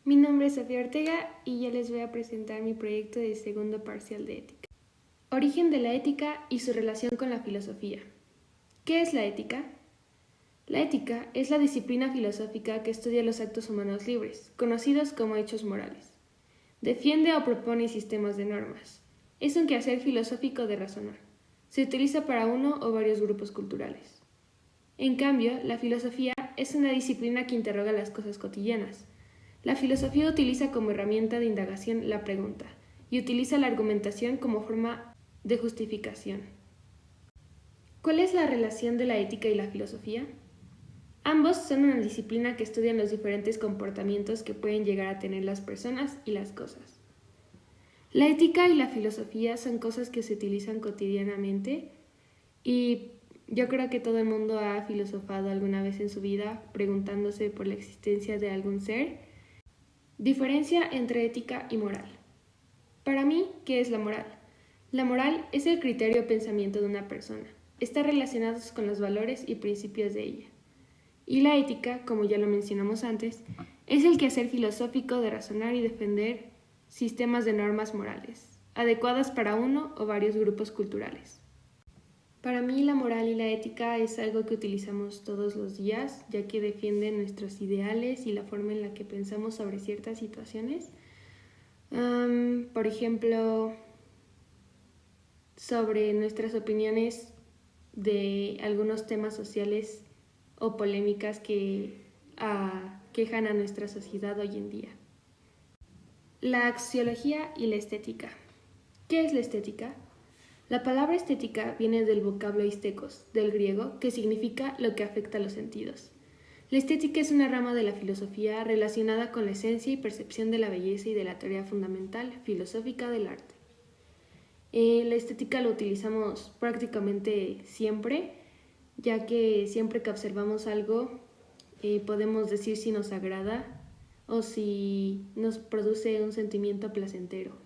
Mi nombre es Sofía Ortega y yo les voy a presentar mi proyecto de segundo parcial de ética. Origen de la ética y su relación con la filosofía. ¿Qué es la ética? La ética es la disciplina filosófica que estudia los actos humanos libres, conocidos como hechos morales. Defiende o propone sistemas de normas. Es un quehacer filosófico de razonar. Se utiliza para uno o varios grupos culturales. En cambio, la filosofía es una disciplina que interroga las cosas cotidianas. La filosofía utiliza como herramienta de indagación la pregunta y utiliza la argumentación como forma de justificación. ¿Cuál es la relación de la ética y la filosofía? Ambos son una disciplina que estudian los diferentes comportamientos que pueden llegar a tener las personas y las cosas. La ética y la filosofía son cosas que se utilizan cotidianamente y yo creo que todo el mundo ha filosofado alguna vez en su vida preguntándose por la existencia de algún ser. Diferencia entre ética y moral. Para mí, ¿qué es la moral? La moral es el criterio o pensamiento de una persona. Está relacionado con los valores y principios de ella. Y la ética, como ya lo mencionamos antes, es el quehacer filosófico de razonar y defender sistemas de normas morales, adecuadas para uno o varios grupos culturales. Para mí la moral y la ética es algo que utilizamos todos los días, ya que defienden nuestros ideales y la forma en la que pensamos sobre ciertas situaciones. Por ejemplo, sobre nuestras opiniones de algunos temas sociales o polémicas que aquejan a nuestra sociedad hoy en día. La axiología y la estética. ¿Qué es la estética? La palabra estética viene del vocablo aistekos, del griego, que significa lo que afecta a los sentidos. La estética es una rama de la filosofía relacionada con la esencia y percepción de la belleza y de la teoría fundamental filosófica del arte. La estética lo utilizamos prácticamente siempre, ya que siempre que observamos algo podemos decir si nos agrada o si nos produce un sentimiento placentero.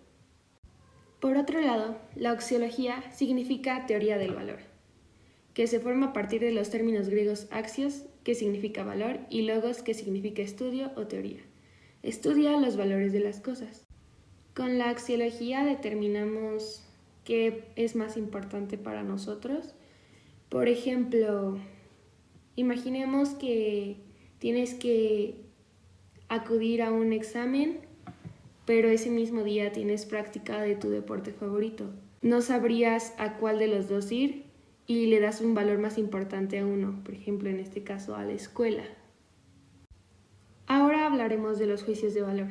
Por otro lado, la axiología significa teoría del valor, que se forma a partir de los términos griegos axios, que significa valor, y logos, que significa estudio o teoría. Estudia los valores de las cosas. Con la axiología determinamos qué es más importante para nosotros. Por ejemplo, imaginemos que tienes que acudir a un examen, pero ese mismo día tienes práctica de tu deporte favorito. No sabrías a cuál de los dos ir y le das un valor más importante a uno, por ejemplo, en este caso a la escuela. Ahora hablaremos de los juicios de valor.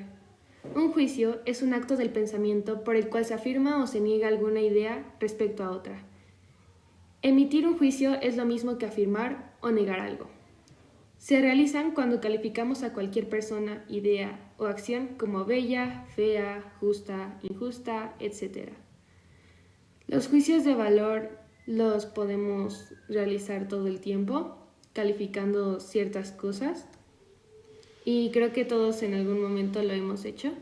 Un juicio es un acto del pensamiento por el cual se afirma o se niega alguna idea respecto a otra. Emitir un juicio es lo mismo que afirmar o negar algo. Se realizan cuando calificamos a cualquier persona, idea o acción como bella, fea, justa, injusta, etc. Los juicios de valor los podemos realizar todo el tiempo, calificando ciertas cosas, y creo que todos en algún momento lo hemos hecho.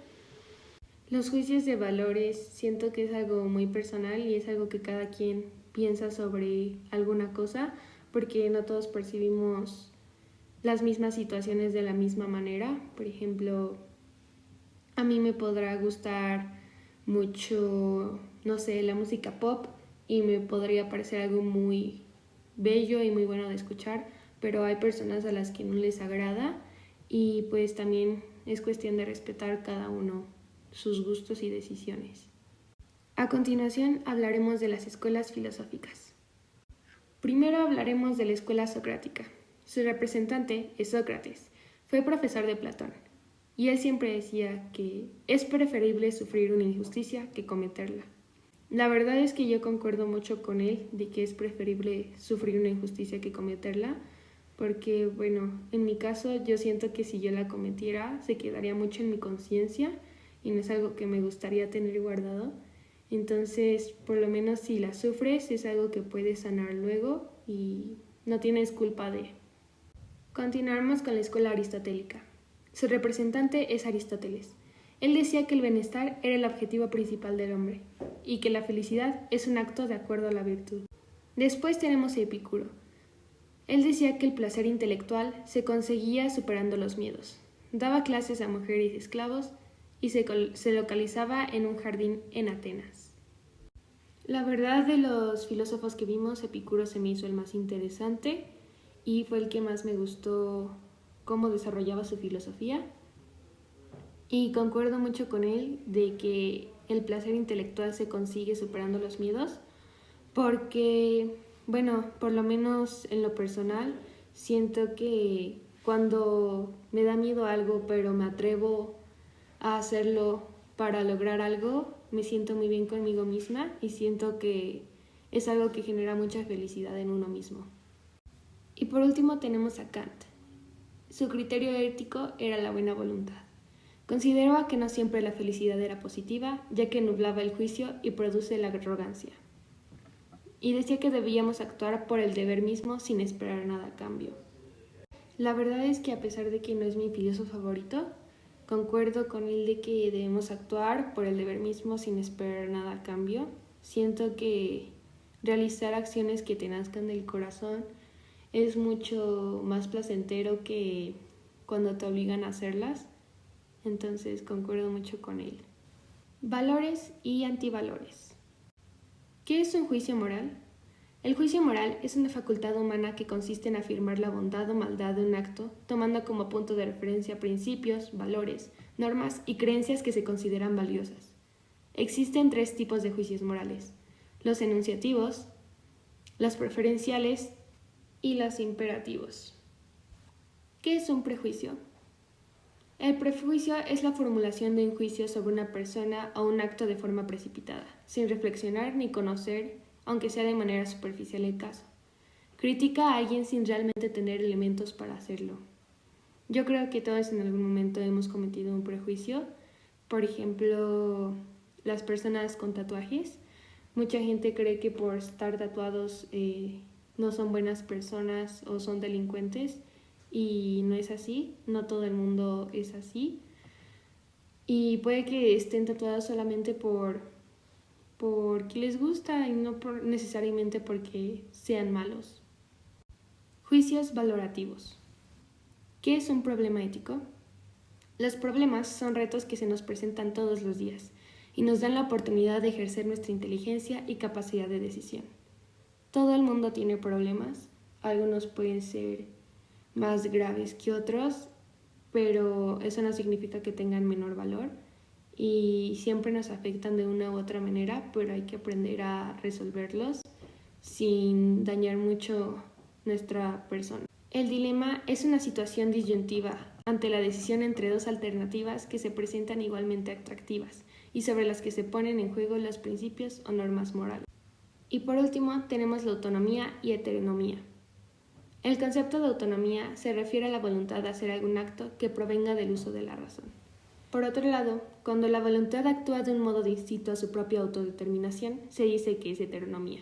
Los juicios de valores siento que es algo muy personal y es algo que cada quien piensa sobre alguna cosa, porque no todos percibimos las mismas situaciones de la misma manera. Por ejemplo, a mí me podrá gustar mucho, no sé, la música pop y me podría parecer algo muy bello y muy bueno de escuchar, pero hay personas a las que no les agrada y pues también es cuestión de respetar cada uno sus gustos y decisiones. A continuación hablaremos de las escuelas filosóficas. Primero hablaremos de la escuela socrática. Su representante es Sócrates, fue profesor de Platón, y él siempre decía que es preferible sufrir una injusticia que cometerla. La verdad es que yo concuerdo mucho con él de que es preferible sufrir una injusticia que cometerla, porque, bueno, en mi caso yo siento que si yo la cometiera se quedaría mucho en mi conciencia y no es algo que me gustaría tener guardado. Entonces, por lo menos si la sufres es algo que puedes sanar luego y no tienes culpa de. Continuaremos con la escuela aristotélica. Su representante es Aristóteles. Él decía que el bienestar era el objetivo principal del hombre y que la felicidad es un acto de acuerdo a la virtud. Después tenemos a Epicuro. Él decía que el placer intelectual se conseguía superando los miedos. daba clases a mujeres y esclavos y se localizaba en un jardín en Atenas. La verdad, de los filósofos que vimos, Epicuro se me hizo el más interesante y fue el que más me gustó cómo desarrollaba su filosofía. Y concuerdo mucho con él de que el placer intelectual se consigue superando los miedos, porque, bueno, por lo menos en lo personal, siento que cuando me da miedo algo, pero me atrevo a hacerlo para lograr algo, me siento muy bien conmigo misma y siento que es algo que genera mucha felicidad en uno mismo. Y por último tenemos a Kant. Su criterio ético era la buena voluntad. Consideraba que no siempre la felicidad era positiva, ya que nublaba el juicio y produce la arrogancia. Y decía que debíamos actuar por el deber mismo sin esperar nada a cambio. La verdad es que a pesar de que no es mi filósofo favorito, concuerdo con él de que debemos actuar por el deber mismo sin esperar nada a cambio. Siento que realizar acciones que te nazcan del corazón es mucho más placentero que cuando te obligan a hacerlas. Entonces concuerdo mucho con él. Valores y antivalores. ¿Qué es un juicio moral? El juicio moral es una facultad humana que consiste en afirmar la bondad o maldad de un acto, tomando como punto de referencia principios, valores, normas y creencias que se consideran valiosas. Existen 3 tipos de juicios morales: los enunciativos, los preferenciales y los imperativos. ¿Qué es un prejuicio? El prejuicio es la formulación de un juicio sobre una persona o un acto de forma precipitada, sin reflexionar ni conocer, aunque sea de manera superficial el caso. Critica a alguien sin realmente tener elementos para hacerlo. Yo creo que todos en algún momento hemos cometido un prejuicio. Por ejemplo, las personas con tatuajes. Mucha gente cree que por estar tatuados no son buenas personas o son delincuentes. Y no es así, no todo el mundo es así. Y puede que estén tatuados solamente porque les gusta y no necesariamente porque sean malos. Juicios valorativos. ¿Qué es un problema ético? Los problemas son retos que se nos presentan todos los días y nos dan la oportunidad de ejercer nuestra inteligencia y capacidad de decisión. Todo el mundo tiene problemas, algunos pueden ser más graves que otros, pero eso no significa que tengan menor valor y siempre nos afectan de una u otra manera, pero hay que aprender a resolverlos sin dañar mucho nuestra persona. El dilema es una situación disyuntiva ante la decisión entre 2 alternativas que se presentan igualmente atractivas y sobre las que se ponen en juego los principios o normas morales. Y por último tenemos la autonomía y heteronomía. El concepto de autonomía se refiere a la voluntad de hacer algún acto que provenga del uso de la razón. Por otro lado, cuando la voluntad actúa de un modo distinto a su propia autodeterminación, se dice que es heteronomía.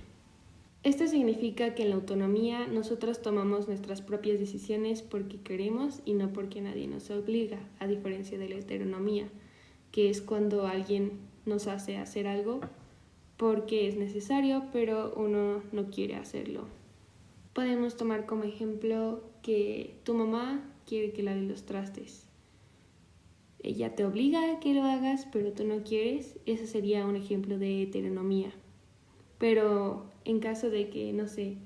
Esto significa que en la autonomía nosotros tomamos nuestras propias decisiones porque queremos y no porque nadie nos obliga, a diferencia de la heteronomía, que es cuando alguien nos hace hacer algo porque es necesario, pero uno no quiere hacerlo. Podemos tomar como ejemplo que tu mamá quiere que laves los trastes. Ella te obliga a que lo hagas, pero tú no quieres. Ese sería un ejemplo de heteronomía. Pero en caso de que, no sé,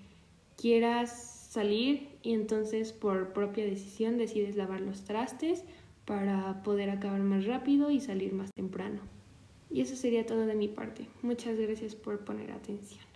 quieras salir y entonces por propia decisión decides lavar los trastes para poder acabar más rápido y salir más temprano. Y eso sería todo de mi parte. Muchas gracias por poner atención.